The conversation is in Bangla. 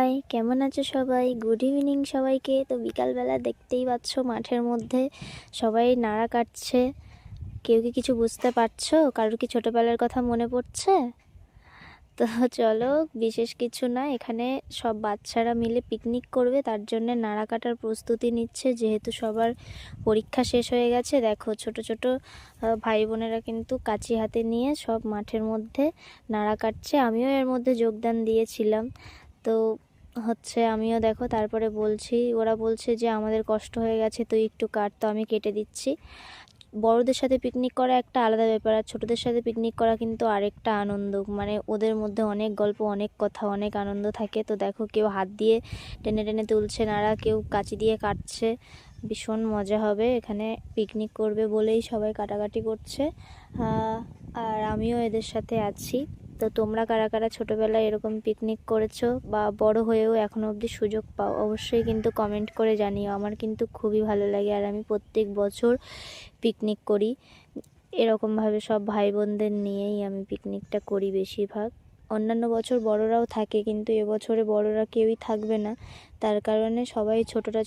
হাই, কেমন আছো সবাই? গুড ইভিনিং সবাইকে। তো বিকালবেলা দেখতেই পাচ্ছ মাঠের মধ্যে সবাই নাড়া কাটছে। কেউ কি কিছু বুঝতে পারছো? কারোর কি ছোটোবেলার কথা মনে পড়ছে? তো চলো, বিশেষ কিছু না, এখানে সব বাচ্চারা মিলে পিকনিক করবে, তার জন্য নাড়া কাটার প্রস্তুতি নিচ্ছে। যেহেতু সবার পরীক্ষা শেষ হয়ে গেছে, দেখো ছোট ছোট ভাই বোনেরা কিন্তু কাঁচি হাতে নিয়ে সব মাঠের মধ্যে নাড়া কাটছে। আমিও এর মধ্যে যোগদান দিয়েছিলাম। তো আমিও দেখো, তারপরে ওরা বলছে যে আমাদের কষ্ট হয়ে গেছে, তুই একটু কাট। তো আমি কেটে দিচ্ছি। বড়দের সাথে পিকনিক করা একটা আলাদা ব্যাপার, আর ছোটদের সাথে পিকনিক করা কিন্তু আরেকটা আনন্দ। মানে ওদের মধ্যে অনেক গল্প, অনেক কথা, অনেক আনন্দ থাকে। তো দেখো, কেউ হাত দিয়ে টেনে টেনে তুলছে নাড়া, কেউ কাঁচি দিয়ে কাটছে। ভীষণ মজা হবে। এখানে পিকনিক করবে বলেই সবাই কাটাকাটি করছে। আর আমিও এদের সাথে আছি। তো তোমরা কারা কারা ছোটোবেলায় এরকম পিকনিক করেছো বা বড় হয়েও এখনও অবধি সুযোগ পাও, অবশ্যই কিন্তু কমেন্ট করে জানিও। আমার কিন্তু খুবই ভালো লাগে, আর আমি প্রত্যেক বছর পিকনিক করি। এরকমভাবে সব ভাই বোনদের নিয়েই আমি পিকনিকটা করি বেশিরভাগ। অন্যান্য বছর বড়রাও থাকে, কিন্তু এবছরে বড়রা কেউই থাকবে না। তার কারণে সবাই ছোটরা